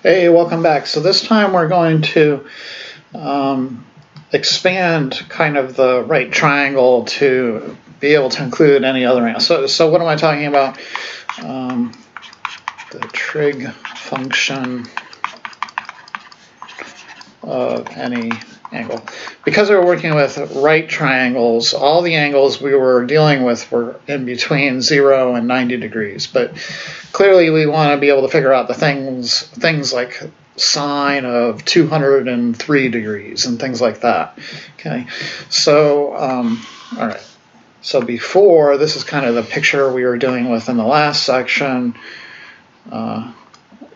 Hey, welcome back. So this time we're going to expand kind of the right triangle to be able to include any other angle. So what am I talking about? The trig function of any angle. Because we were working with right triangles, all the angles we were dealing with were in between 0 and 90 degrees. But clearly we want to be able to figure out the things like sine of 203 degrees and things like that. Okay, so all right. So before, this is kind of the picture we were dealing with in the last section.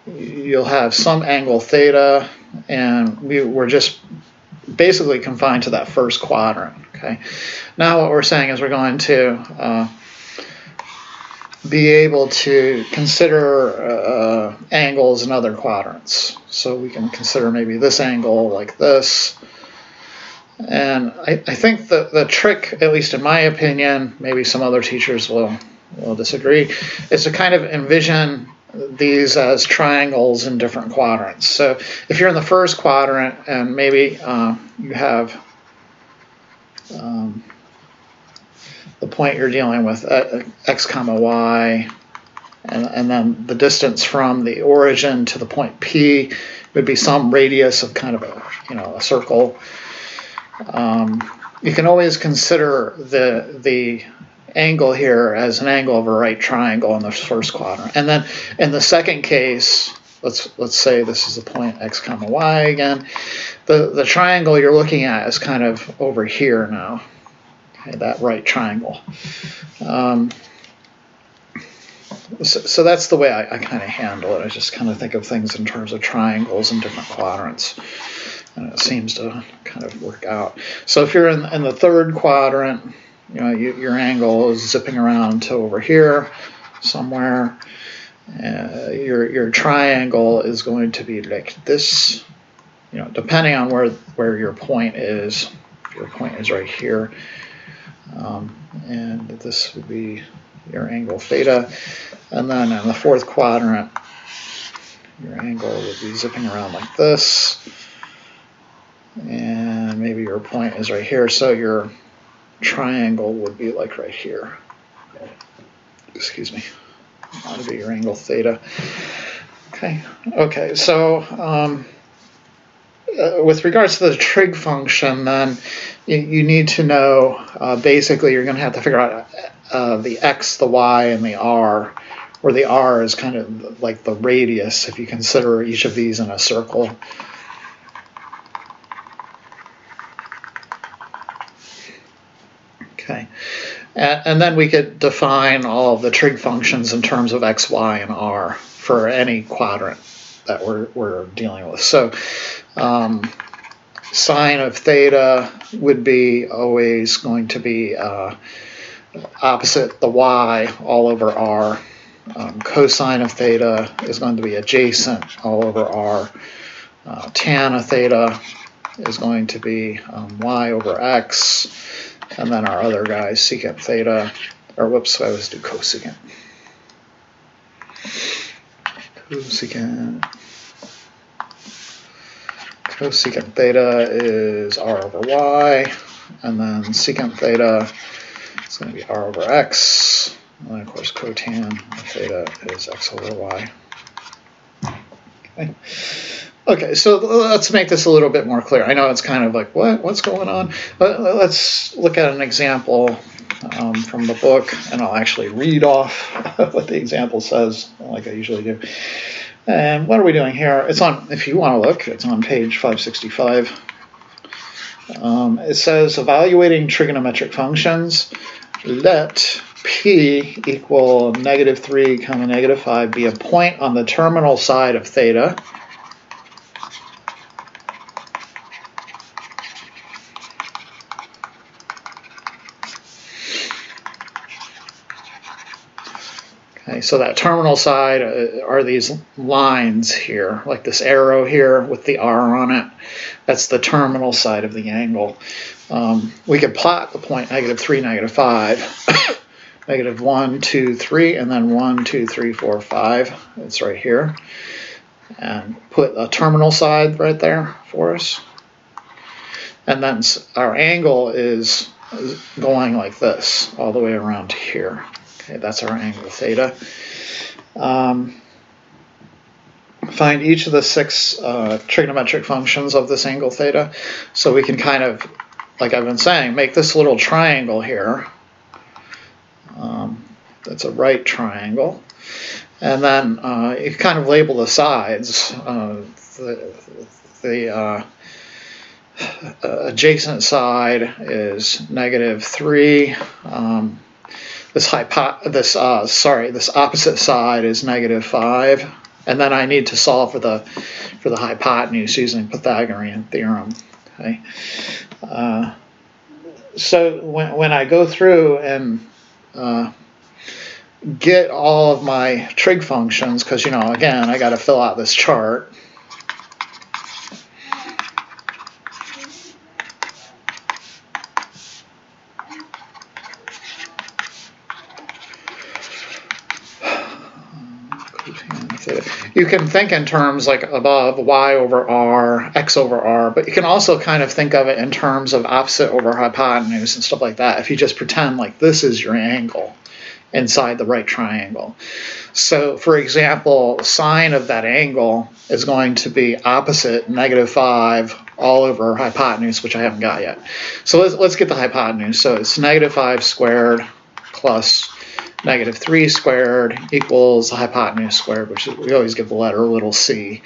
You'll have some angle theta, and we're just basically confined to that first quadrant. Okay. Now what we're saying is we're going to be able to consider angles in other quadrants. So we can consider maybe this angle like this. And I think the trick, at least in my opinion, maybe some other teachers will disagree, is to kind of envision these as triangles in different quadrants. So if you're in the first quadrant and maybe you have the point you're dealing with, x comma y, and then the distance from the origin to the point P would be some radius of kind of a circle. You can always consider the angle here as an angle of a right triangle in the first quadrant. And then in the second case, let's say this is the point x comma y again. The triangle you're looking at is kind of over here now. Okay, that right triangle. So that's the way I kind of handle it. I just kind of think of things in terms of triangles in different quadrants. And it seems to kind of work out. So if you're in the third quadrant, your angle is zipping around to over here somewhere. Your triangle is going to be like this, depending on where your point is. Your point is right here. And this would be your angle theta. And then in the fourth quadrant, your angle would be zipping around like this. And maybe your point is right here. So your triangle would be like right here. Excuse me. That would be your angle theta. Okay. So with regards to the trig function, then you need to know basically you're going to have to figure out the x, the y, and the r, where the r is kind of like the radius if you consider each of these in a circle. Okay, and then we could define all of the trig functions in terms of x, y, and r for any quadrant that we're dealing with. So sine of theta would be always going to be opposite the y all over r. Cosine of theta is going to be adjacent all over r. Tan of theta is going to be y over x. And then our other guys, secant theta, or whoops, I always do cosecant. Cosecant theta is r over y, and then secant theta is going to be r over x, and then of course cotan theta is x over y. Okay, so let's make this a little bit more clear. I know it's kind of like, what's going on? But let's look at an example from the book, and I'll actually read off what the example says, like I usually do. And what are we doing here? It's on, if you want to look, it's on page 565. It says, evaluating trigonometric functions, let P equal -3, -5 be a point on the terminal side of theta. Okay, so that terminal side are these lines here, like this arrow here with the R on it. That's the terminal side of the angle. We could plot the point -3, -5, -1, 2, 3, and then 1, 2, 3, 4, 5. It's right here. and put a terminal side right there for us. And then our angle is going like this, all the way around here. Okay, that's our angle theta. Find each of the 6 trigonometric functions of this angle theta. So we can kind of, like I've been saying, make this little triangle here. That's a right triangle. And then you kind of label the sides. The adjacent side is -3. This opposite side is -5. And then I need to solve for the hypotenuse using Pythagorean Theorem. Okay. So when I go through and get all of my trig functions, because again I got to fill out this chart. You can think in terms like above y over r, x over r, but you can also kind of think of it in terms of opposite over hypotenuse and stuff like that if you just pretend like this is your angle inside the right triangle. So for example, sine of that angle is going to be opposite -5 all over hypotenuse, which I haven't got yet. So let's get the hypotenuse. So it's -5 squared plus -3 squared equals the hypotenuse squared, which is, we always give the letter little c,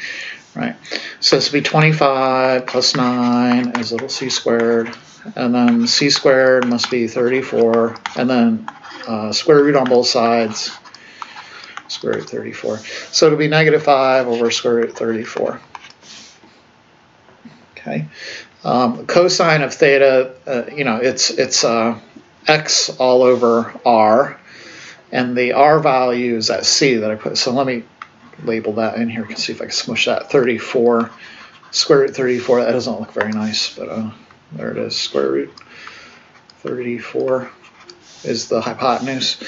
right? So this would be 25 plus 9 is little c squared, and then c squared must be 34, and then square root on both sides, square root 34. So it'll be -5 over square root 34. Okay. Cosine of theta, it's x all over r. And the r value is that c that I put. So let me label that in here. You can see if I can smush that. 34, square root 34. That doesn't look very nice, but there it is. Square root 34 is the hypotenuse.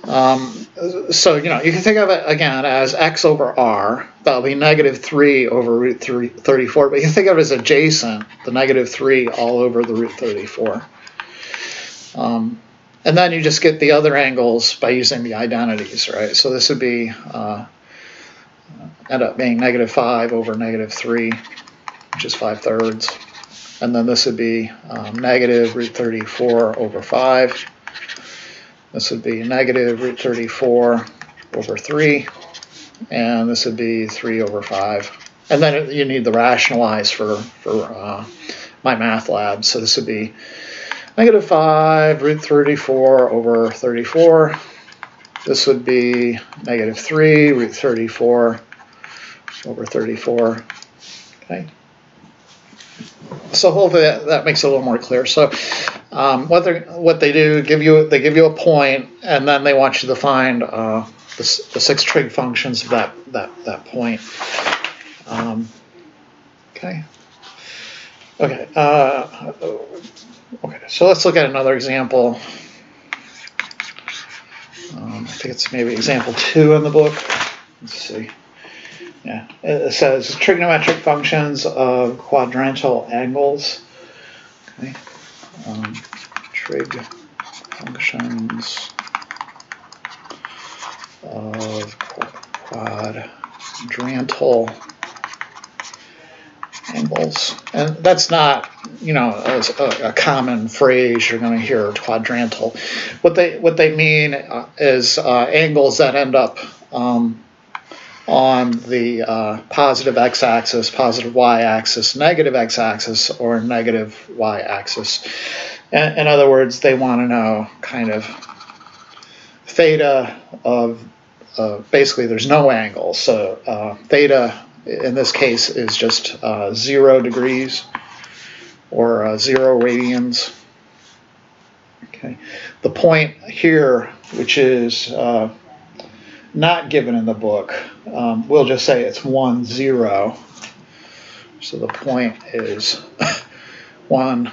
So you can think of it again as x over r. That'll be -3 over root 34. But you can think of it as adjacent, the -3 all over the root 34. And then you just get the other angles by using the identities, right? So this would be end up being -5 over -3, which is 5/3. And then this would be negative root 34 over 5. This would be negative root 34 over 3. And this would be 3 over 5. And then you need the rationalize for my math lab. So this would be -5 root 34 over 34. This would be -3 root 34 over 34. Okay. So hopefully that makes it a little more clear. So what they do, they give you a point, and then they want you to find the 6 trig functions of that point. Okay. Okay. Okay, so let's look at another example. I think it's maybe example 2 in the book. Let's see. Yeah, it says trigonometric functions of quadrantal angles. Okay, trig functions of quadrantal angles, and that's not a common phrase you're going to hear, quadrantal. What they mean is angles that end up on the positive x-axis, positive y-axis, negative x-axis, or negative y-axis. In other words, they want to know kind of theta of basically there's no angle, so theta in this case is just 0 degrees or 0 radians. Okay, the point here, which is not given in the book, we'll just say it's 1, 0. So the point is 1,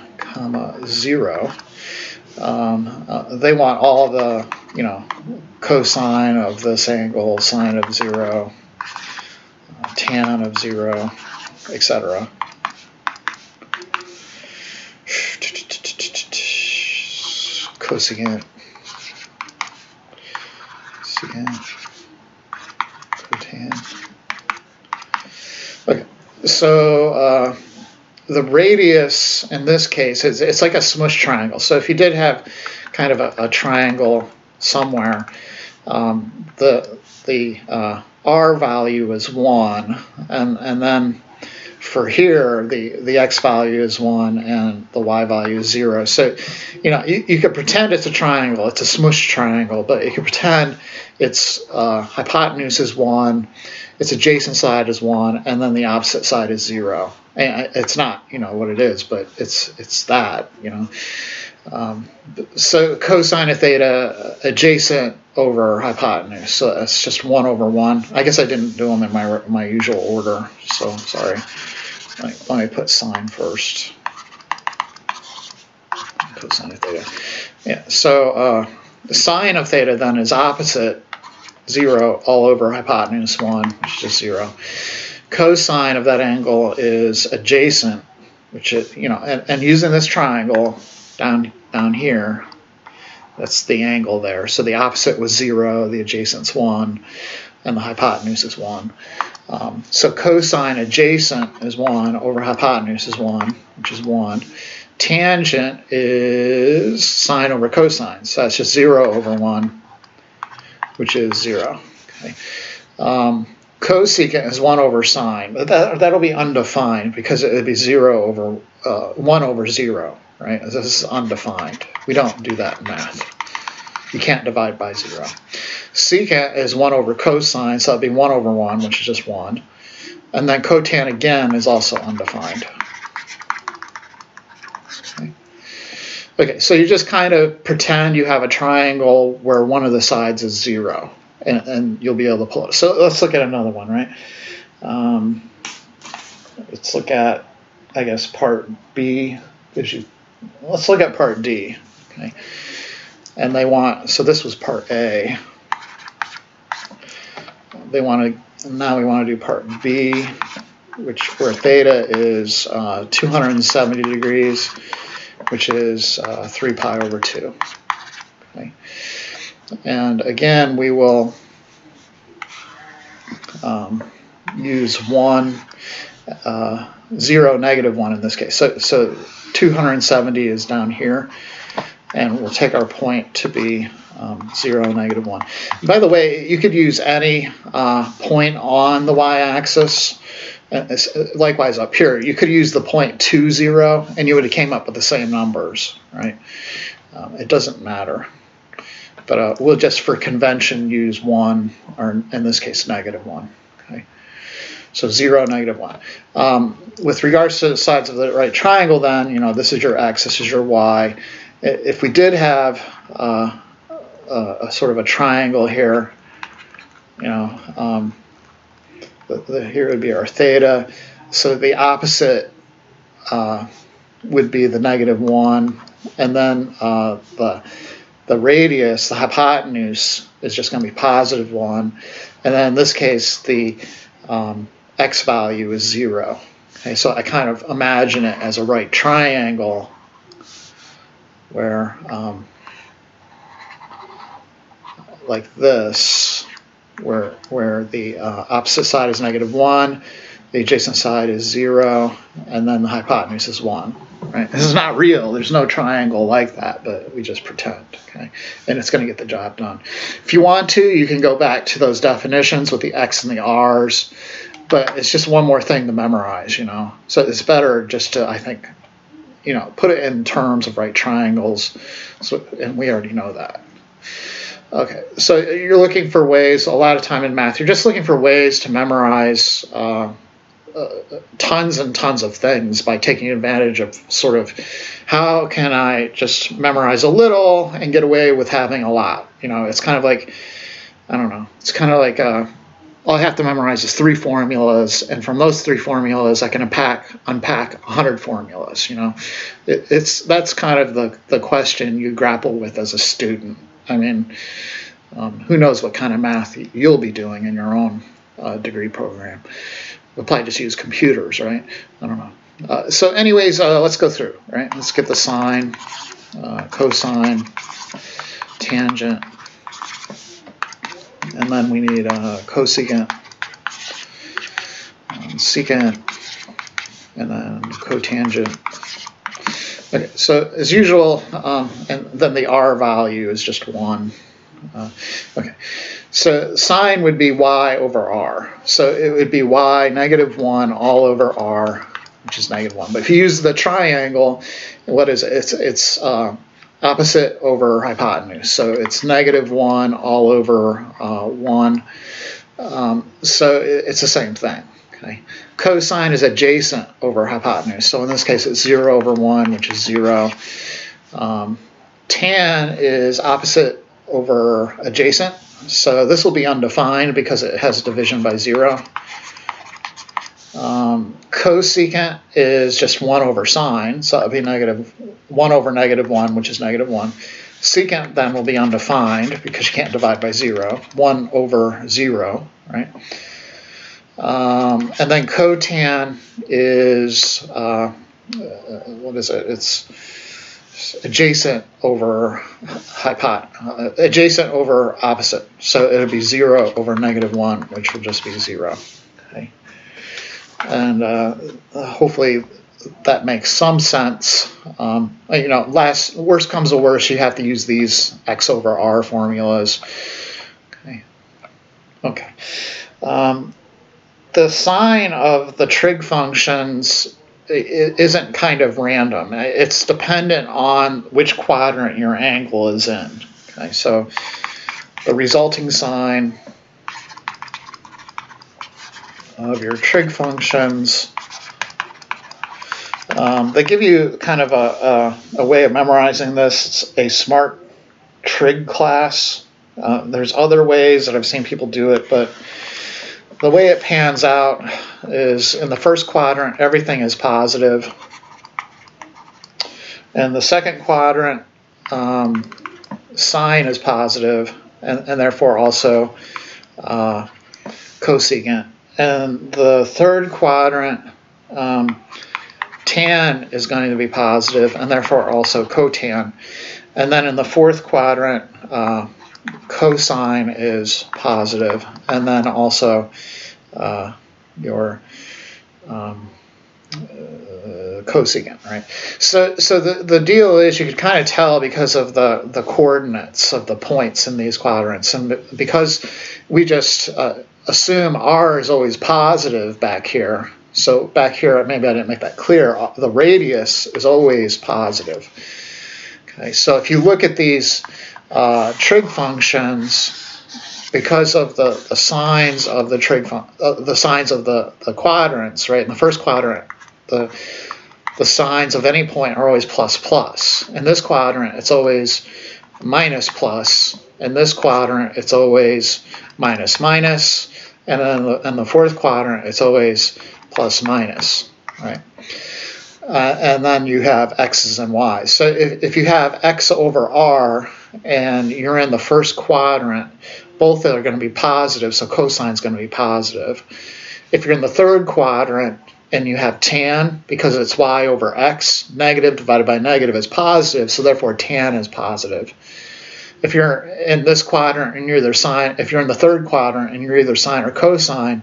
0. They want all the cosine of this angle, sine of 0, tan of 0, etc. Cosecant, secant, cotan. Okay, so the radius in this case is it's like a smush triangle. So if you did have kind of a triangle somewhere, the r value is 1, and then for here the x value is 1 and the y value is 0. So you could pretend it's a triangle, it's a smush triangle, but you could pretend its hypotenuse is 1, its adjacent side is 1, and then the opposite side is 0. And it's not what it is, but it's that. So cosine of theta adjacent over hypotenuse, so that's just 1 over 1. I guess I didn't do them in my usual order, so sorry. Let me put sine first. Cosine of theta. Yeah. So the sine of theta then is opposite 0 all over hypotenuse 1, which is 0. Cosine of that angle is adjacent, which is and using this triangle down here, that's the angle there. So the opposite was 0, the adjacent's 1, and the hypotenuse is 1. So cosine adjacent is 1 over hypotenuse is 1, which is 1. Tangent is sine over cosine, so that's just 0 over 1, which is 0. Okay. Cosecant is 1 over sine, but that'll be undefined because it would be 0 over 1 over 0, right? This is undefined. We don't do that in math. You can't divide by 0. Secant is 1 over cosine, so that'll be 1 over 1, which is just 1. And then cotan again is also undefined. Okay, so you just kind of pretend you have a triangle where one of the sides is 0. And you'll be able to pull it. So let's look at another one, right? Let's look at, I guess, part B. Let's look at part D. Okay, and they want. So this was part A. They want to. Now we want to do part B, where theta is 270 degrees, which is 3 pi over 2. Okay. And again, we will use 1, 0, negative 1 in this case. So 270 is down here, and we'll take our point to be 0, negative 1. By the way, you could use any point on the y-axis. Likewise up here, you could use the point 2, 0, and you would have came up with the same numbers, right? It doesn't matter. But we'll just, for convention, use 1, or in this case, negative 1. Okay, so 0, negative 1. With regards to the sides of the right triangle, then, this is your x, this is your y. If we did have a sort of a triangle here, here would be our theta. So the opposite would be the negative 1, and then the radius, the hypotenuse, is just going to be positive 1. And then in this case, the x value is 0. Okay, so I kind of imagine it as a right triangle where, like this, where the opposite side is negative 1, the adjacent side is 0, and then the hypotenuse is 1. Right? This is not real. There's no triangle like that, but we just pretend. Okay, and it's going to get the job done. If you want to, you can go back to those definitions with the x and the r's, but it's just one more thing to memorize. So it's better just to, I think, put it in terms of right triangles. So, and we already know that. Okay, so you're looking for ways. A lot of time in math, you're just looking for ways to memorize tons and tons of things by taking advantage of sort of how can I just memorize a little and get away with having a lot. It's kind of like, I don't know, it's kind of like all I have to memorize is 3 formulas, and from those 3 formulas I can unpack 100 formulas. That's kind of the question you grapple with as a student. I mean, who knows what kind of math you'll be doing in your own degree program. We'll probably just use computers, right? I don't know. So anyways, let's go through, right? Let's get the sine, cosine, tangent, and then we need cosecant, secant, and then cotangent. Okay, so as usual, and then the r value is just 1. Okay, so sine would be y over r. So it would be y negative 1 all over r, which is negative 1. But if you use the triangle, what is it? It's opposite over hypotenuse. So it's negative 1 all over 1. So it's the same thing. Okay. Cosine is adjacent over hypotenuse. So in this case, it's 0 over 1, which is 0. Tan is opposite over adjacent. So this will be undefined because it has division by 0. Cosecant is just 1 over sine. So that would be negative 1 over negative 1, which is negative 1. Secant then will be undefined because you can't divide by 0. 1 over 0, right? And then cotan is, what is it? It's adjacent over adjacent over opposite. So it would be 0 over negative 1, which will just be 0. Okay. And hopefully that makes some sense. You know, worst comes to worst, you have to use these x over r formulas. Okay. Okay. The sign of the trig functions isn't kind of random. It's dependent on which quadrant your angle is in. Okay, so the resulting sign of your trig functions, they give you kind of a way of memorizing this. It's a smart trig class. There's other ways that I've seen people do it, but the way it pans out is in the first quadrant, everything is positive. In the second quadrant, sine is positive, and therefore also cosecant. And the third quadrant, tan is going to be positive, and therefore also cotan. And then in the fourth quadrant, cosine is positive, and then also your cosecant, right? So the deal is you could kind of tell because of the coordinates of the points in these quadrants, and because we just assume r is always positive back here. So back here, maybe I didn't make that clear, the radius is always positive. Okay, so if you look at these trig functions, because of the signs of the trig the signs of the quadrants, right? In the first quadrant, the signs of any point are always plus plus. In this quadrant, it's always minus plus. In this quadrant, it's always minus minus. And then in the fourth quadrant, it's always plus minus, right? And then you have x's and y's. So if you have x over r and you're in the first quadrant, both are going to be positive, so cosine is going to be positive. If you're in the third quadrant and you have tan, because it's y over x, negative divided by negative is positive, so therefore tan is positive. If you're in this quadrant and you're either sine, if you're in the third quadrant and you're either sine or cosine,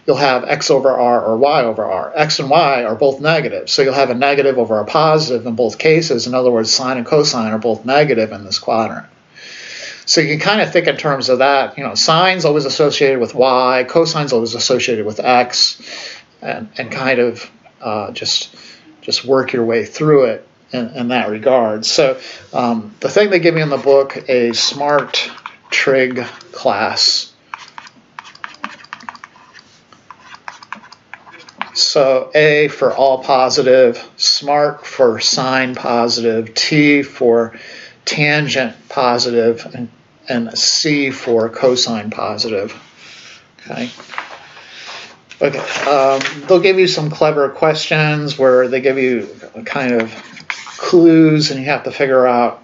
you'll have x over r or y over r. X and y are both negative, so you'll have a negative over a positive in both cases. In other words, sine and cosine are both negative in this quadrant. So you can kind of think in terms of that. You know, sine's always associated with y, cosine's always associated with x, and kind of just work your way through it in that regard. So the thing they give you in the book, a smart trig class. So A for all positive, smart for sine positive, T for tangent positive, and C for cosine positive. Okay. Okay. They'll give you some clever questions where they give you kind of clues and you have to figure out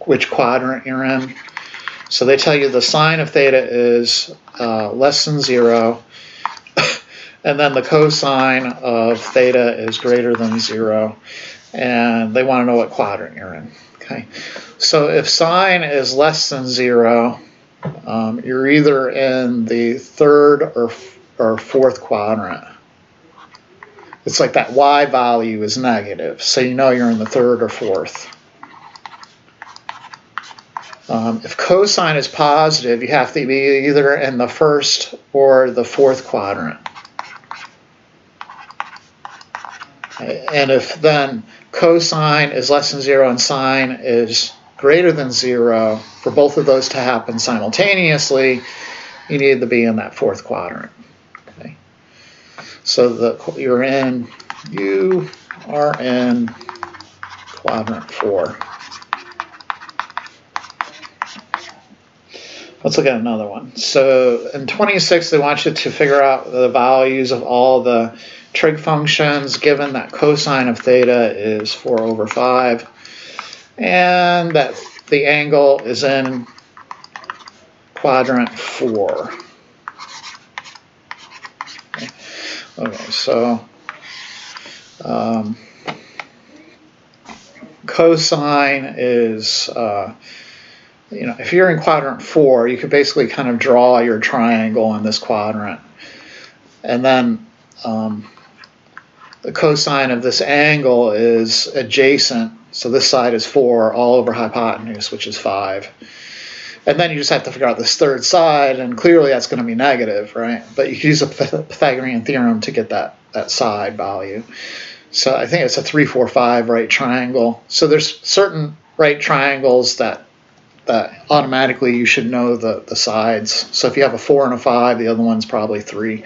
which quadrant you're in. So they tell you the sine of theta is less than 0. and then the cosine of theta is greater than 0, and they want to know what quadrant you're in. Okay, so if sine is less than 0, you're either in the third or fourth quadrant. It's like that y value is negative, so you know you're in the third or fourth. If cosine is positive, you have to be either in the first or the fourth quadrant. And if then cosine is less than 0 and sine is greater than 0, for both of those to happen simultaneously, you need to be in that fourth quadrant. Okay. So you are in quadrant 4. Let's look at another one. So in 26, they want you to figure out the values of all the trig functions, given that cosine of theta is 4 over 5, and that the angle is in quadrant 4. Okay, so cosine is, if you're in quadrant 4, you could basically kind of draw your triangle in this quadrant. And then the cosine of this angle is adjacent, so this side is 4 all over hypotenuse, which is 5. And then you just have to figure out this third side, and clearly that's going to be negative, right? But you can use a Pythagorean theorem to get that side value. So I think it's a 3, 4, 5 right triangle. So there's certain right triangles that automatically you should know the sides. So if you have a 4 and a 5, the other one's probably 3,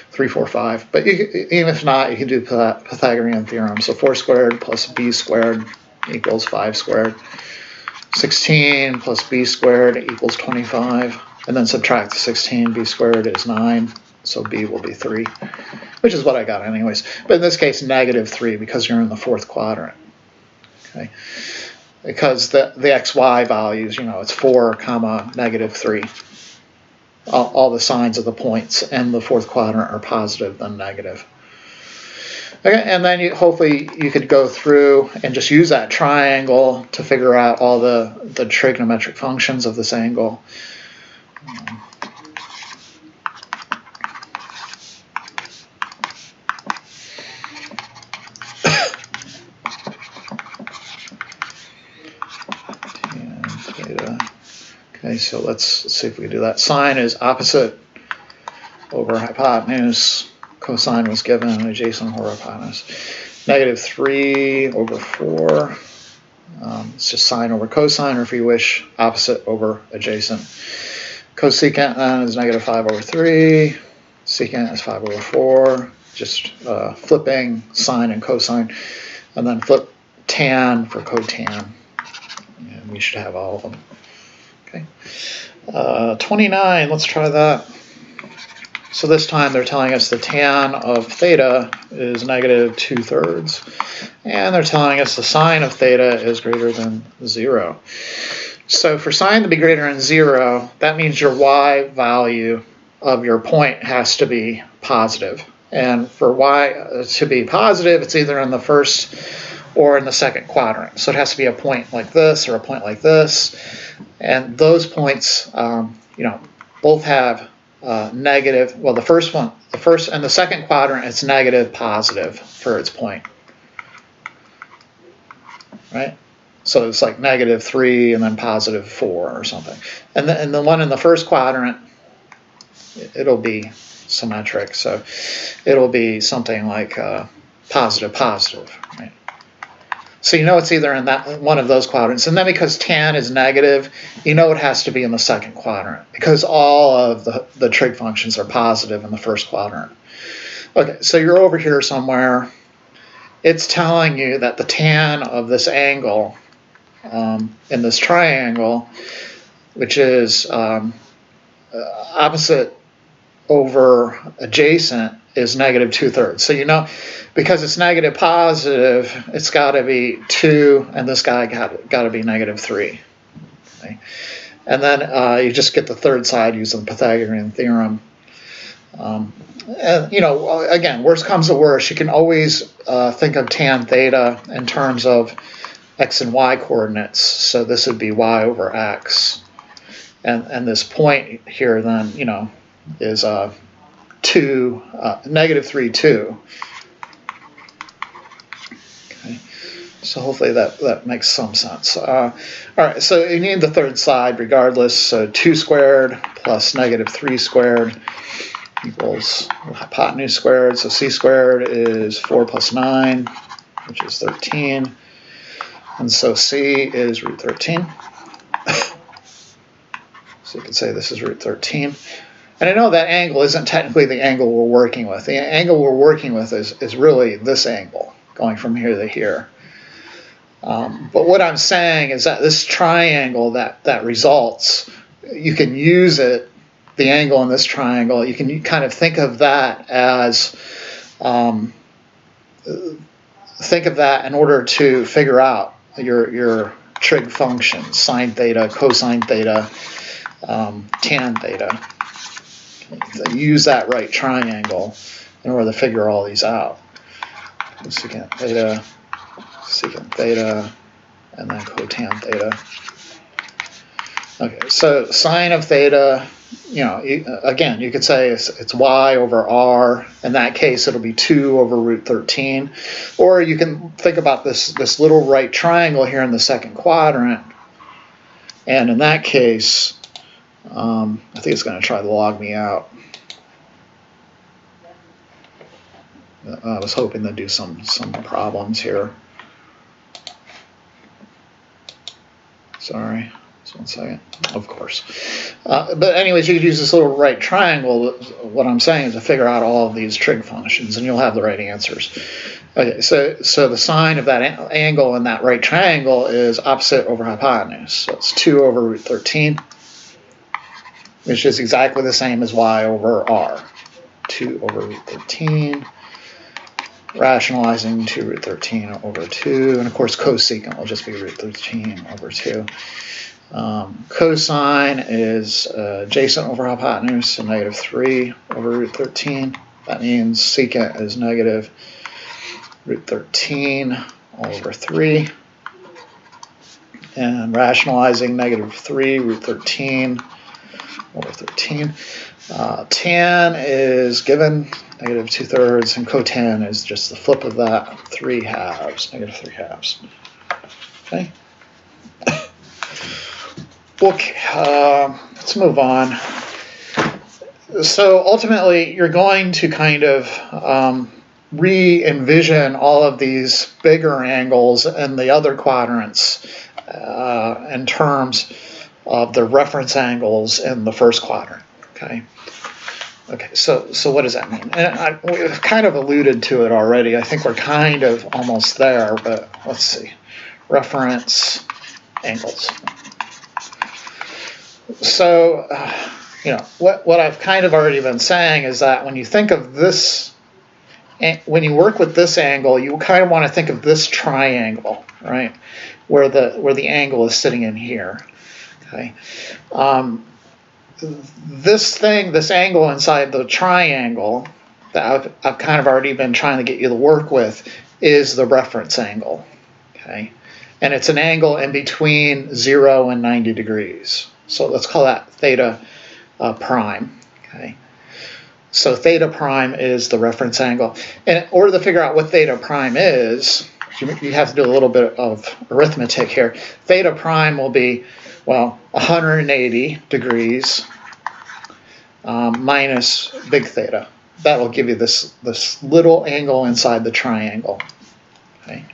4, 5. But even if not, you can do Pythagorean theorem. So 4 squared plus b squared equals 5 squared. 16 plus b squared equals 25. And then subtract the 16, b squared is 9. So b will be 3, which is what I got anyways. But in this case, negative 3, because you're in the fourth quadrant. Okay. Because the xy values, it's 4, negative 3. All the signs of the points in the fourth quadrant are positive than negative. Okay, and then hopefully you could go through and just use that triangle to figure out all the trigonometric functions of this angle. Okay, so let's see if we can do that. Sine is opposite over hypotenuse. Cosine was given adjacent over hypotenuse. Negative 3 over 4. It's just sine over cosine, or if you wish, opposite over adjacent. Cosecant then is negative 5 over 3. Secant is 5 over 4. Just flipping sine and cosine. And then flip tan for cotan. And we should have all of them. Okay. 29, let's try that. So this time they're telling us the tan of theta is negative 2/3, and they're telling us the sine of theta is greater than 0. So for sine to be greater than 0, that means your y value of your point has to be positive. And for y to be positive, it's either in the first or in the second quadrant. So it has to be a point like this or a point like this. And those points, both have negative, well, the first and the second quadrant, it's negative positive for its point, right? So it's like negative 3 and then positive 4 or something. And the one in the first quadrant, it'll be symmetric, so it'll be something like positive, right? So you know it's either in that one of those quadrants. And then because tan is negative, you know it has to be in the second quadrant, because all of the trig functions are positive in the first quadrant. Okay, so you're over here somewhere. It's telling you that the tan of this angle in this triangle, which is opposite over adjacent, is negative 2/3. So you know, because it's negative positive, it's got to be 2, and this guy got to be negative 3. Okay? And then you just get the third side using the Pythagorean theorem. And, you know, again, worst comes to worst, you can always think of tan theta in terms of x and y coordinates. So this would be y over x. And this point here then, you know, is negative 3, 2. Okay. So hopefully that makes some sense. All right, so you need the third side regardless. So 2 squared plus negative 3 squared equals hypotenuse squared. So c squared is 4 plus 9, which is 13. And so c is root 13. So you could say this is root 13. And I know that angle isn't technically the angle we're working with. The angle we're working with is really this angle, going from here to here. But what I'm saying is that this triangle that results, you can use it, the angle in this triangle, you can kind of think of that as, think of that in order to figure out your trig functions, sine theta, cosine theta, tan theta. Use that right triangle in order to figure all these out. Secant theta, and then cotan theta. Okay, so sine of theta, you know, again, you could say it's y over r. In that case, it'll be 2 over root 13. Or you can think about this little right triangle here in the second quadrant. And in that case, I think it's going to try to log me out. I was hoping to do some problems here. Sorry, just 1 second. Of course. But anyways, you could use this little right triangle. What I'm saying is to figure out all of these trig functions, and you'll have the right answers. Okay, so the sine of that angle in that right triangle is opposite over hypotenuse. So it's 2 over root 13, which is exactly the same as y over r. 2 over root 13. Rationalizing 2 root 13 over 2, and of course cosecant will just be root 13 over 2. Cosine is adjacent over hypotenuse, so negative 3 over root 13. That means secant is negative root 13 all over 3. And rationalizing negative 3 root 13 over 13. Tan is given, negative 2/3, and cotan is just the flip of that, 3 halves, negative 3 halves. Okay. Okay, let's move on. So ultimately, you're going to kind of re-envision all of these bigger angles in the other quadrants in terms of the reference angles in the first quadrant. Okay. Okay, so what does that mean? And we've kind of alluded to it already. I think we're kind of almost there, but let's see. Reference angles. So, you know, what I've kind of already been saying is that when you think of this, when you work with this angle, you kind of want to think of this triangle, right? Where the angle is sitting in here. Okay. This angle inside the triangle that I've kind of already been trying to get you to work with is the reference angle, okay? And it's an angle in between 0 and 90 degrees. So let's call that theta prime, okay? So theta prime is the reference angle. And in order to figure out what theta prime is, you have to do a little bit of arithmetic here. Theta prime will be, well, 180 degrees minus big theta. That will give you this little angle inside the triangle. Okay.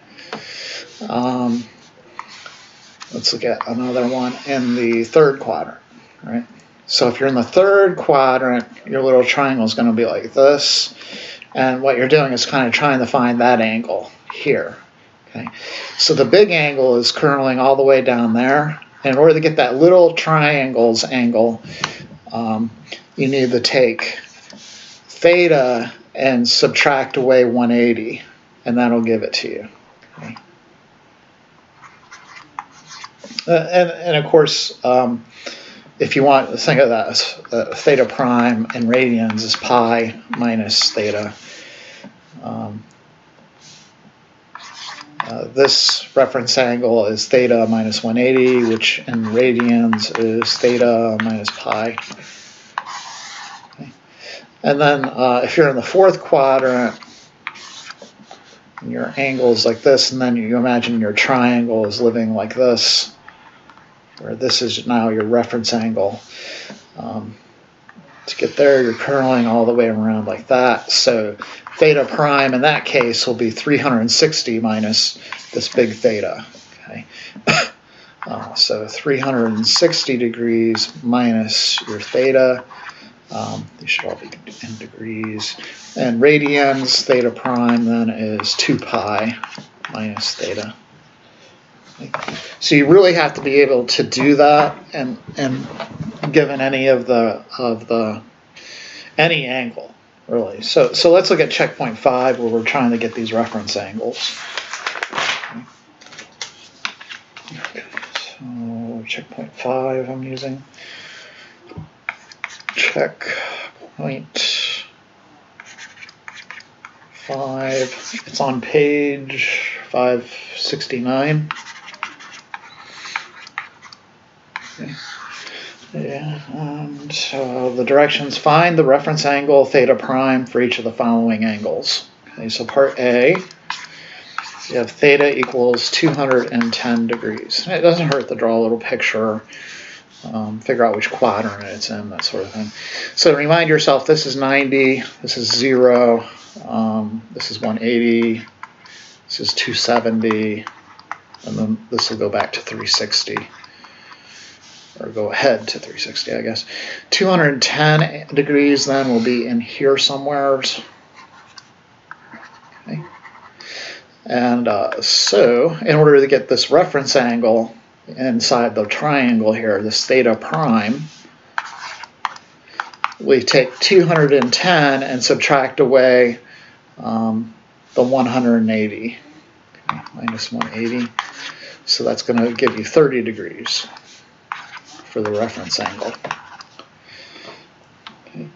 Let's look at another one in the third quadrant. Right. So if you're in the third quadrant, your little triangle is going to be like this, and what you're doing is kind of trying to find that angle here. Okay. So the big angle is curling all the way down there. And in order to get that little triangle's angle, you need to take theta and subtract away 180, and that'll give it to you. Okay. And of course, if you want to think of that as theta prime in radians is pi minus theta. This reference angle is theta minus 180, which in radians is theta minus pi. Okay. And then if you're in the fourth quadrant, and your angle is like this, and then you imagine your triangle is living like this, where this is now your reference angle. To get there, you're curling all the way around like that. So theta prime in that case will be 360 minus this big theta. Okay. So 360 degrees minus your theta. These should all be in degrees. And radians, theta prime then is 2 pi minus theta. Okay. So you really have to be able to do that, and given any of any angle, really. So let's look at checkpoint 5, where we're trying to get these reference angles. Okay. So checkpoint 5 I'm using. Checkpoint 5. It's on page 569. Okay. Yeah, and the directions: find the reference angle theta prime for each of the following angles. Okay, so part A, you have theta equals 210 degrees. It doesn't hurt to draw a little picture, figure out which quadrant it's in, that sort of thing. So remind yourself, this is 90, this is 0, this is 180, this is 270, and then this will go back to 360. Or go ahead to 360, I guess. 210 degrees then will be in here somewhere. Okay. And so in order to get this reference angle inside the triangle here, this theta prime, we take 210 and subtract away the 180. Okay, minus 180. So that's going to give you 30 degrees. For the reference angle. Okay.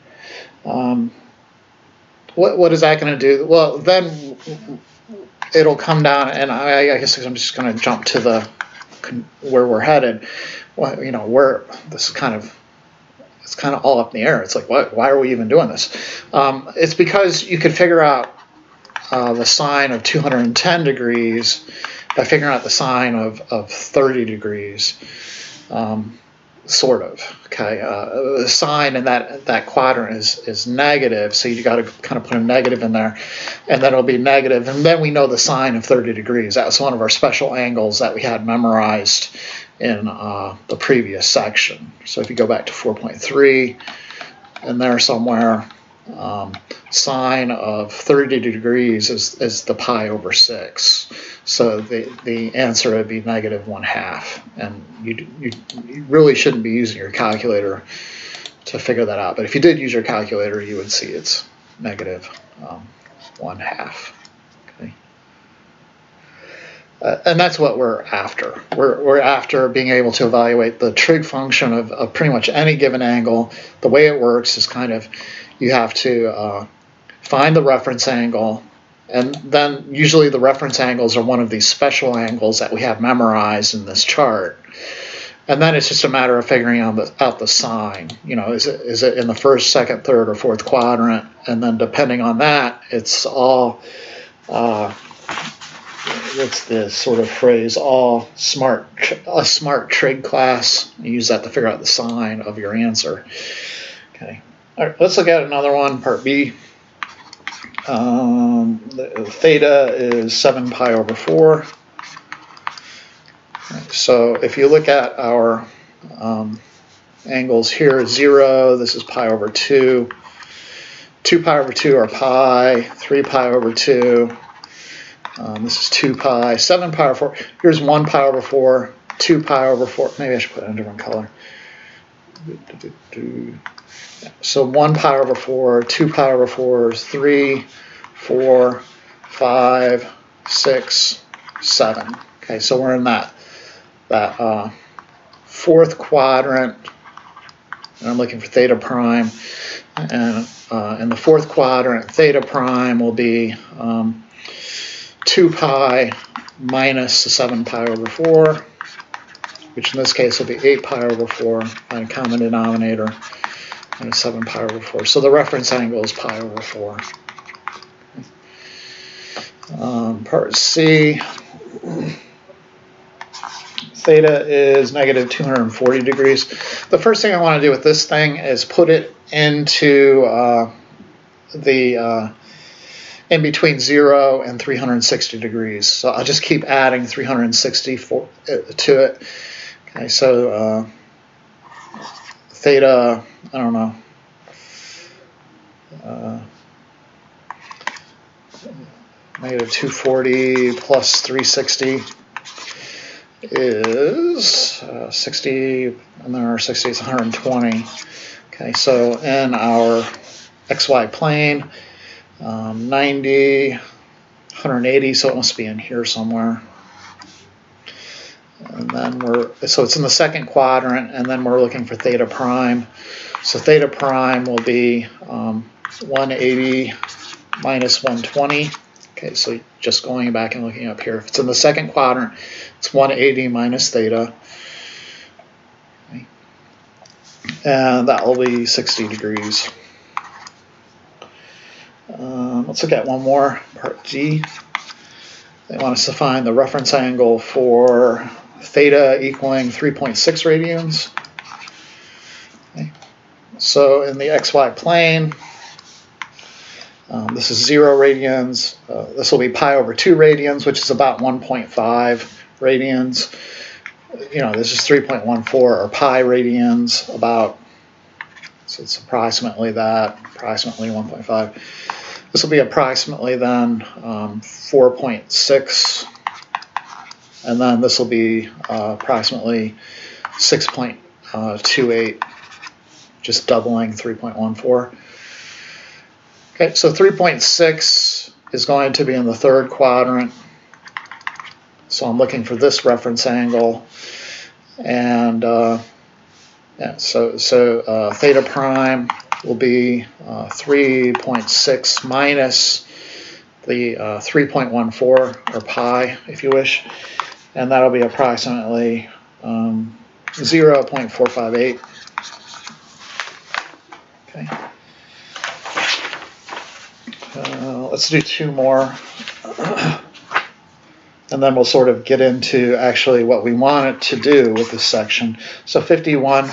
What is that going to do? Well, then it'll come down, and I guess I'm just going to jump to the where we're headed. Well, where this is it's kind of all up in the air. It's like, why are we even doing this? It's because you could figure out the sine of 210 degrees by figuring out the sine of 30 degrees. Sort of. Okay, the sign in that quadrant is negative, so you got to kind of put a negative in there, and then it'll be negative, and then we know the sine of 30 degrees. That was one of our special angles that we had memorized in the previous section. So if you go back to 4.3, in there somewhere, sine of 30 degrees is the pi over 6. So the answer would be negative 1/2. And you really shouldn't be using your calculator to figure that out. But if you did use your calculator, you would see it's negative 1/2. Okay. And that's what we're after. We're after being able to evaluate the trig function of pretty much any given angle. The way it works is you have to find the reference angle, and then usually the reference angles are one of these special angles that we have memorized in this chart. And then it's just a matter of figuring out the sine. Is it in the first, second, third, or fourth quadrant? And then depending on that, it's all what's the sort of phrase? A smart trig class. You use that to figure out the sine of your answer. Okay. All right. Let's look at another one, part B. The theta is 7 pi over 4. So if you look at our angles here, 0, this is pi over 2. 2 pi over 2 are pi. 3 pi over 2. This is 2 pi. 7 pi over 4. Here's 1 pi over 4. 2 pi over 4. Maybe I should put it in a different color. So 1 pi over 4. 2 pi over 4 is 3, 4, 5, 6, 7. Okay, so we're in that fourth quadrant and I'm looking for theta prime. And in the fourth quadrant, theta prime will be 2 pi minus the 7 pi over 4, which in this case will be 8 pi over 4, and a common denominator, and 7 pi over 4. So the reference angle is pi over 4. Part C, theta is negative 240 degrees. The first thing I want to do with this thing is put it into in between 0 and 360 degrees. So I'll just keep adding 360 to it. Okay, so theta, I don't know, negative 240 plus 360 is 60, and then our 60 is 120. Okay, so in our xy plane, 90, 180, so it must be in here somewhere. And then so it's in the second quadrant, and then we're looking for theta prime. So theta prime will be 180 minus 120. Okay, so just going back and looking up here, if it's in the second quadrant, it's 180 minus theta. Okay. And that will be 60 degrees. Let's look at one more, part G. They want us to find the reference angle for theta equaling 3.6 radians. Okay. So in the xy plane, this is 0 radians. This will be pi over 2 radians, which is about 1.5 radians. You know, this is 3.14 or pi radians, about, so it's approximately that, approximately 1.5. This will be approximately then 4.6, and then this will be approximately 6.28, just doubling 3.14. Okay, so 3.6 is going to be in the third quadrant. So I'm looking for this reference angle, and yeah, so theta prime will be 3.6 minus the 3.14, or pi, if you wish, and that'll be approximately 0.458. Okay. Let's do two more, and then we'll sort of get into actually what we want it to do with this section. So 51,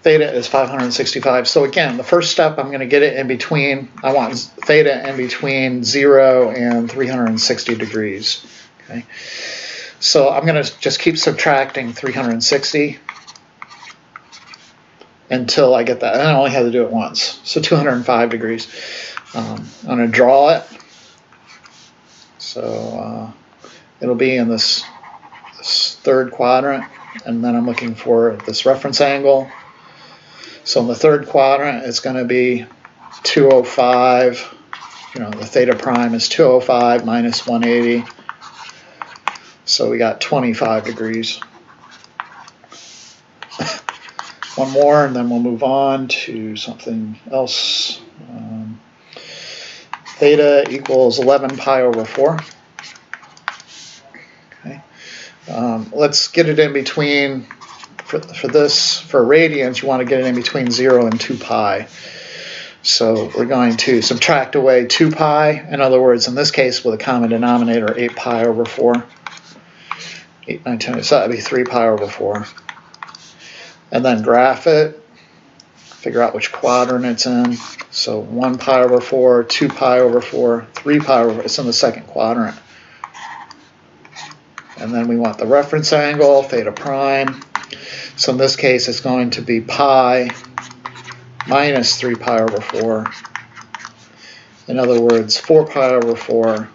theta is 565. So again, the first step, I'm going to get it in between, I want theta in between 0 and 360 degrees. Okay. So I'm going to just keep subtracting 360 until I get that. And I only have to do it once. So 205 degrees. I'm going to draw it. So it'll be in this third quadrant, and then I'm looking for this reference angle. So in the third quadrant, it's going to be 205. You know, the theta prime is 205 minus 180. So we got 25 degrees. One more, and then we'll move on to something else. Theta equals 11 pi over 4. Okay. Let's get it in between, for radians, you want to get it in between 0 and 2 pi. So we're going to subtract away 2 pi. In other words, in this case, with a common denominator, 8 pi over 4. 8, 9, 10, so that would be 3 pi over 4. And then graph it. Figure out which quadrant it's in. So 1 pi over 4, 2 pi over 4, 3 pi over 4. It's in the second quadrant. And then we want the reference angle, theta prime. So in this case, it's going to be pi minus 3 pi over 4. In other words, 4 pi over 4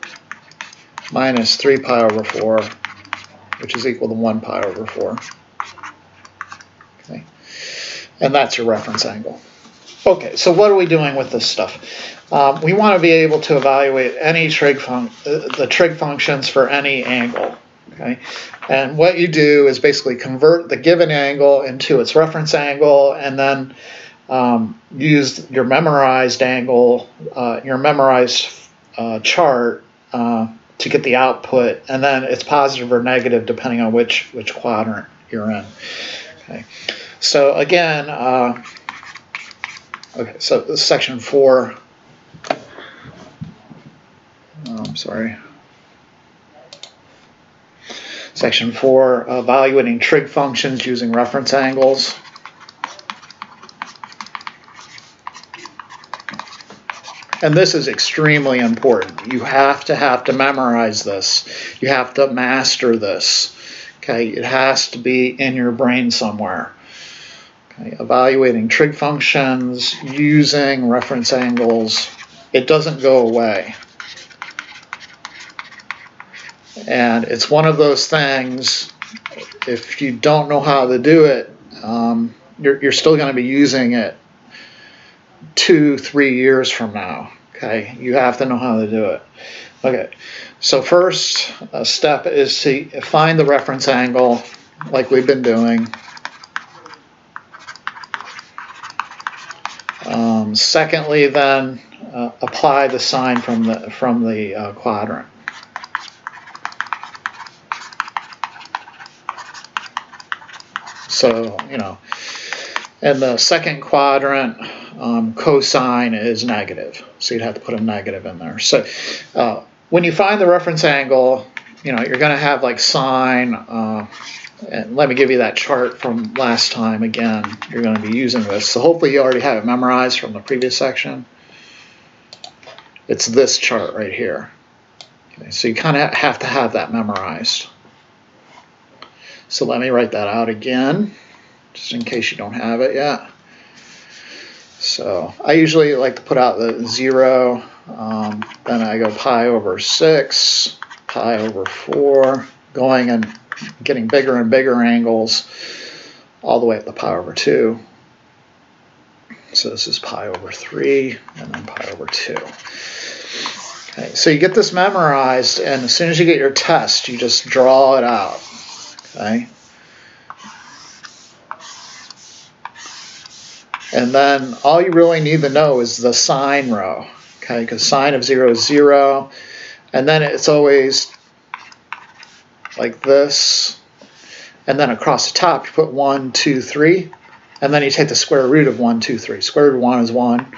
minus 3 pi over 4, which is equal to 1 pi over 4. Okay. And that's your reference angle. Okay, so what are we doing with this stuff? We want to be able to evaluate any the trig functions for any angle. Okay, and what you do is basically convert the given angle into its reference angle, and then use your memorized angle, your memorized chart to get the output, and then it's positive or negative depending on which quadrant you're in. Okay, so again, okay, so this is section 4. I'm sorry. Section 4, evaluating trig functions using reference angles. And this is extremely important. You have to memorize this. You have to master this. Okay, it has to be in your brain somewhere. Okay, evaluating trig functions using reference angles. It doesn't go away. And it's one of those things, if you don't know how to do it, you're still going to be using it 2-3 years from now. Okay, you have to know how to do it. Okay, so first step is to find the reference angle, like we've been doing. Secondly, then apply the sine from the quadrant. So, you know, in the second quadrant, cosine is negative. So you'd have to put a negative in there. So when you find the reference angle, you know, you're going to have like sine. And let me give you that chart from last time again. You're going to be using this. So hopefully you already have it memorized from the previous section. It's this chart right here. Okay, so you kind of have to have that memorized. So let me write that out again, just in case you don't have it yet. So I usually like to put out the 0, then I go pi over 6, pi over 4, going and getting bigger and bigger angles all the way up to pi over 2. So this is pi over 3, and then pi over 2. Okay, so you get this memorized, and as soon as you get your test, you just draw it out. Okay. And then all you really need to know is the sine row. Okay, because sine of 0 is 0, and then it's always like this, and then across the top you put 1, 2, 3, and then you take the square root of 1, 2, 3. Square root of 1 is 1,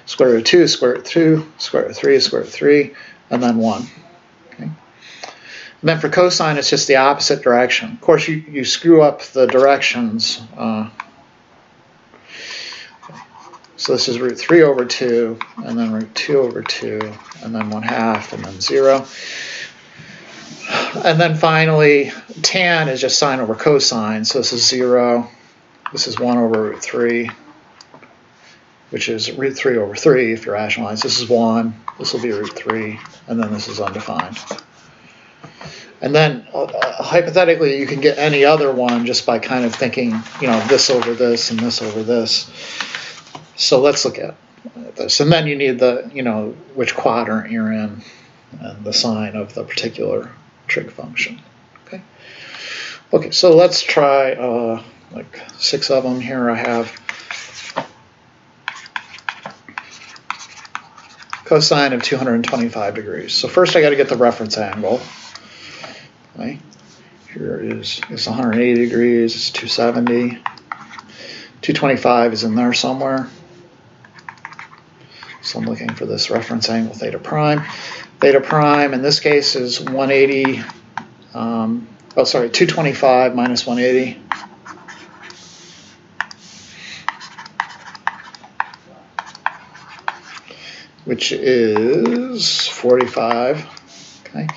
square root of 2 is square root of 2, square root of 3 is square root of 3, and then 1. Okay. And then for cosine, it's just the opposite direction. Of course, you screw up the directions. So this is root 3 over 2, and then root 2 over 2, and then 1/2, and then 0. And then finally, tan is just sine over cosine. So this is 0. This is 1 over root 3, which is root 3 over 3 if you rationalize. This is 1. This will be root 3, and then this is undefined. And then hypothetically, you can get any other one just by kind of thinking, you know, this over this and this over this. So let's look at this. And then you need the, you know, which quadrant you're in and the sign of the particular trig function. Okay. Okay, so let's try like 6 of them here. I have cosine of 225 degrees. So first I got to get the reference angle. Okay. Here is it's 180 degrees, it's 270. 225 is in there somewhere. So I'm looking for this reference angle theta prime. Theta prime in this case is 180. 225 minus 180. Which is 45. Okay.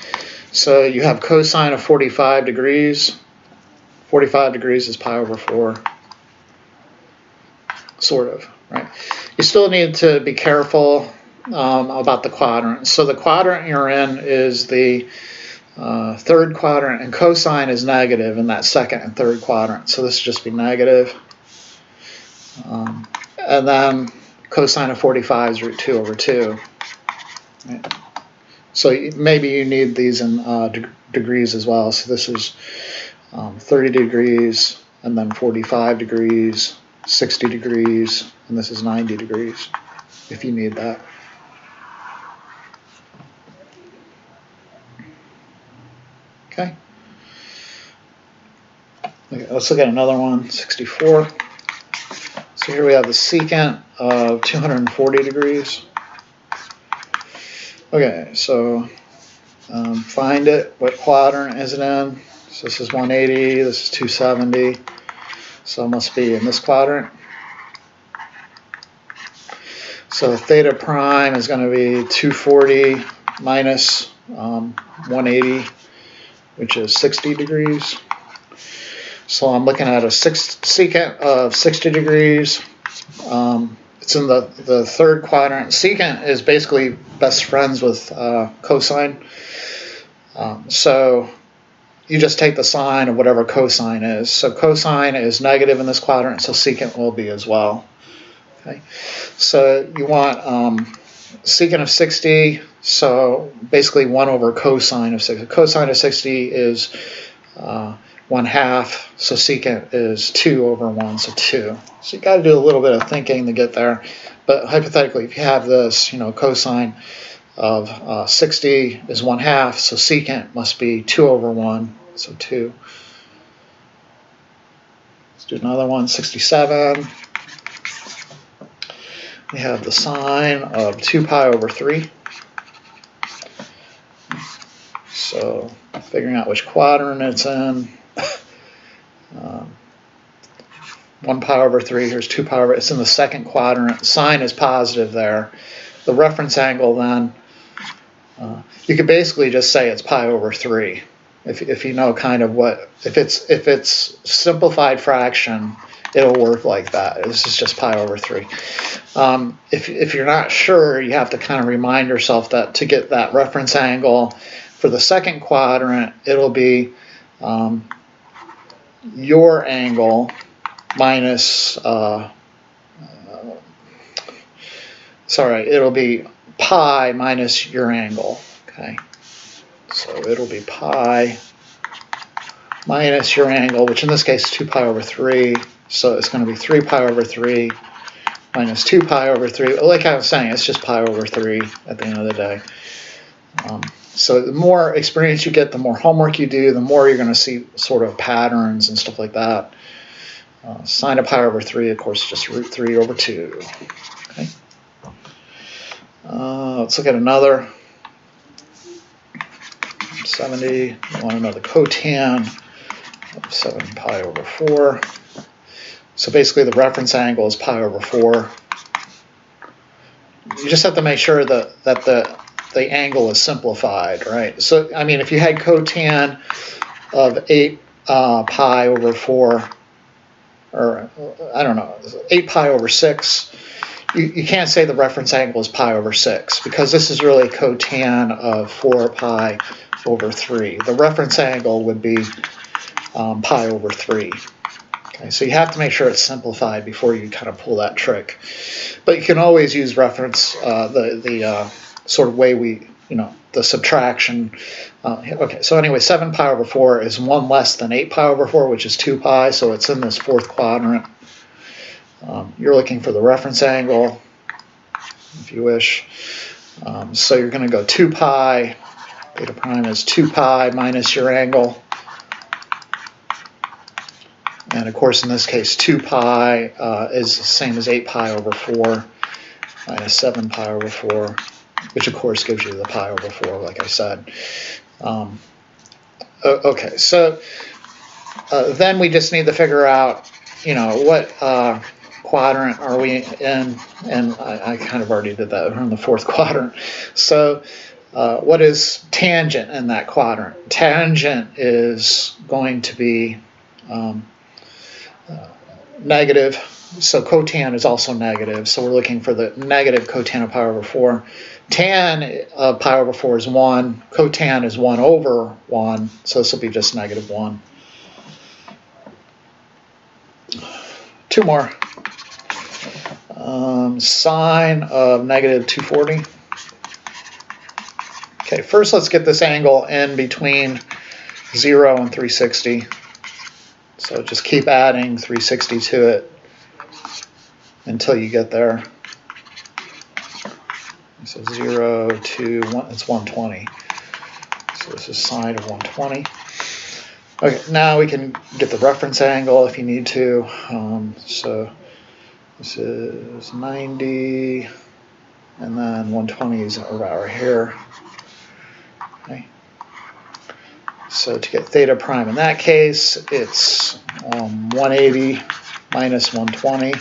So you have cosine of 45 degrees. 45 degrees is pi over 4. Sort of, right? You still need to be careful about the quadrant. So the quadrant you're in is the third quadrant, and cosine is negative in that second and third quadrant. So this would just be negative. And then cosine of 45 is root 2 over 2. Right? So maybe you need these in degrees as well. So this is 30 degrees, and then 45 degrees, 60 degrees, and this is 90 degrees, if you need that. Okay. Let's look at another one, 64. So here we have the secant of 240 degrees. Okay, so find it. What quadrant is it in? So this is 180, this is 270. So it must be in this quadrant. So theta prime is going to be 240 minus 180, which is 60 degrees. So I'm looking at a secant of 60 degrees. It's in the third quadrant. Secant is basically best friends with cosine. So you just take the sine of whatever cosine is. So cosine is negative in this quadrant, so secant will be as well. Okay. So you want secant of 60, so basically 1 over cosine of 60. Cosine of 60 is 1/2, so secant is 2 over 1, so 2. So you got to do a little bit of thinking to get there. But hypothetically, if you have this, cosine of 60 is 1/2, so secant must be 2 over 1, so 2. Let's do another one, 67. We have the sine of 2 pi over 3. So figuring out which quadrant it's in. 1 pi over 3, here's 2 pi over, it's in the second quadrant. Sine is positive there. The reference angle then, you could basically just say it's pi over 3. If you know kind of what, if it's simplified fraction, it'll work like that. This is just pi over 3. If you're not sure, you have to kind of remind yourself that to get that reference angle for the second quadrant, it'll be your angle minus, it'll be pi minus your angle, okay? So it'll be pi minus your angle, which in this case is 2 pi over 3, so it's going to be 3 pi over 3 minus 2 pi over 3. Like I was saying, it's just pi over 3 at the end of the day. So the more experience you get, the more homework you do, the more you're going to see sort of patterns and stuff like that. Sine of pi over 3, of course, is just root 3 over 2. Okay. Let's look at another. 70. You want to know the cotan of 7 pi over 4. So basically the reference angle is pi over 4. You just have to make sure that the angle is simplified, right? So, I mean, if you had cotan of 8 pi over 4, or I don't know, 8 pi over 6, you can't say the reference angle is pi over 6, because this is really cotan of 4 pi over 3. The reference angle would be pi over 3. Okay, so you have to make sure it's simplified before you kind of pull that trick. But you can always use reference, the sort of way we, the subtraction. Okay, so anyway, 7 pi over 4 is 1 less than 8 pi over 4, which is 2 pi, so it's in this fourth quadrant. You're looking for the reference angle, if you wish. So you're going to go 2 pi, theta prime is 2 pi minus your angle. And of course, in this case, 2 pi is the same as 8 pi over 4 minus 7 pi over 4, which of course gives you the pi over 4, like I said. Okay, so then we just need to figure out, what quadrant are we in? And I kind of already did that. We're in the fourth quadrant. So what is tangent in that quadrant? Tangent is going to be negative, so cotan is also negative, so we're looking for the negative cotan of pi over 4. Tan of pi over 4 is 1, cotan is 1 over 1, so this will be just negative 1. 2 more. Sine of negative 240. Okay, first let's get this angle in between 0 and 360. So just keep adding 360 to it until you get there. So 0 to 1, it's 120. So this is sine of 120. Okay, now we can get the reference angle if you need to. So this is 90, and then 120 is about right here. Okay. So to get theta prime in that case, it's 180 minus 120,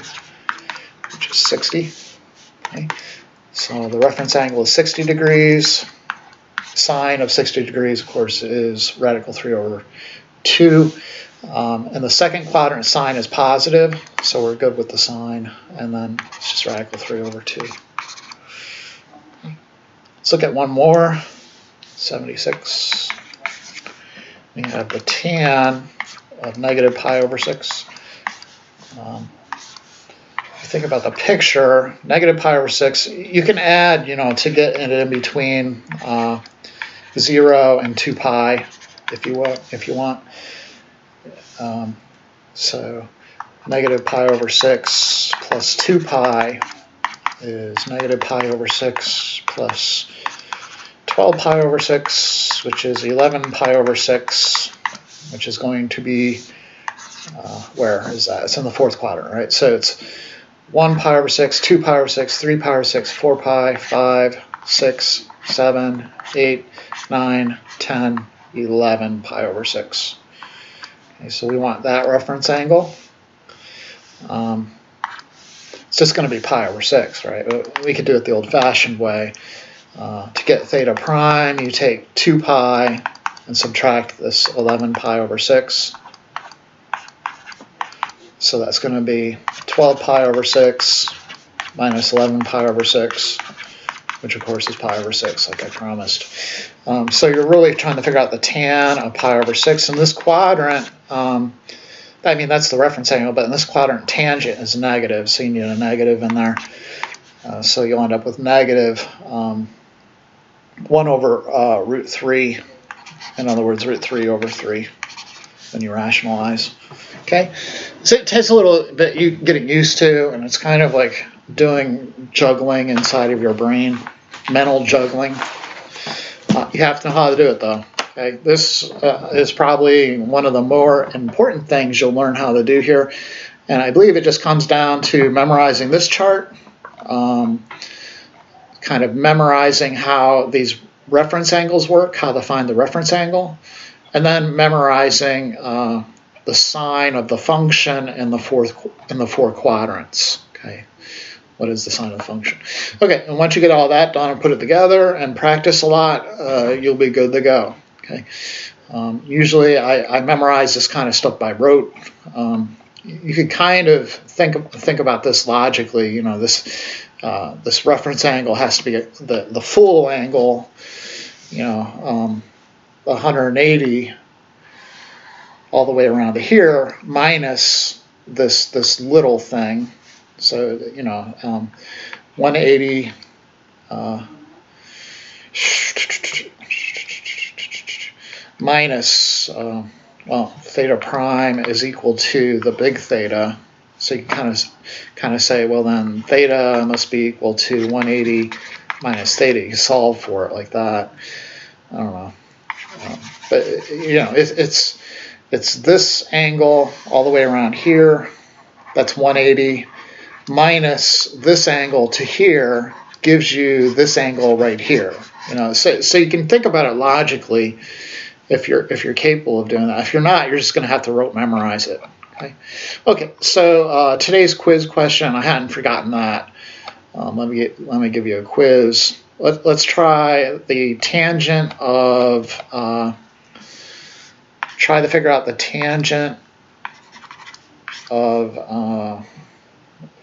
which is 60. Okay. So the reference angle is 60 degrees. Sine of 60 degrees, of course, is radical 3 over 2. In the second quadrant, sine is positive, so we're good with the sine. And then it's just radical 3 over 2. Let's look at one more. 76. We have the tan of negative pi over 6. If you think about the picture, negative pi over 6, you can add, to get it in between 0 and 2 pi, if you want. So negative pi over 6 plus 2 pi is negative pi over 6 plus 12 pi over 6, which is 11 pi over 6, which is going to be, where is that? It's in the fourth quadrant, right? So it's 1 pi over 6, 2 pi over 6, 3 pi over 6, 4 pi, 5, 6, 7, 8, 9, 10, 11 pi over 6. Okay, so we want that reference angle. It's just going to be pi over 6, right? We could do it the old-fashioned way. To get theta prime, you take 2 pi and subtract this 11 pi over 6. So that's going to be 12 pi over 6 minus 11 pi over 6, which of course is pi over 6, like I promised. So you're really trying to figure out the tan of pi over 6. In this quadrant, that's the reference angle, but in this quadrant, tangent is negative, so you need a negative in there. So you'll end up with negative 1 over root 3. In other words, root 3 over 3 when you rationalize. Okay, so it takes a little bit getting used to, and it's kind of like doing juggling inside of your brain, mental juggling. You have to know how to do it, though. Okay, this is probably one of the more important things you'll learn how to do here, and I believe it just comes down to memorizing this chart, kind of memorizing how these reference angles work, how to find the reference angle, and then memorizing the sign of the function in the four quadrants. Okay, what is the sign of the function? Okay, and once you get all that done and put it together and practice a lot, you'll be good to go. Okay, usually I memorize this kind of stuff by rote. You could kind of think about this logically. This reference angle has to be the full angle. 180 all the way around to here minus this little thing. So 180 minus theta prime is equal to the big theta. So you can kind of say, well, then theta must be equal to 180 minus theta. You solve for it like that. I don't know, but it's this angle all the way around here. That's 180 minus this angle to here gives you this angle right here. So you can think about it logically if you're capable of doing that. If you're not, you're just going to have to rote memorize it. Okay. So today's quiz question, I hadn't forgotten that. Let me give you a quiz. Let's try the tangent of. Try to figure out the tangent of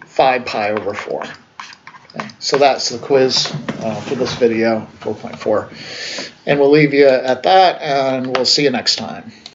5 pi over 4. Okay. So that's the quiz for this video, 4.4. And we'll leave you at that, and we'll see you next time.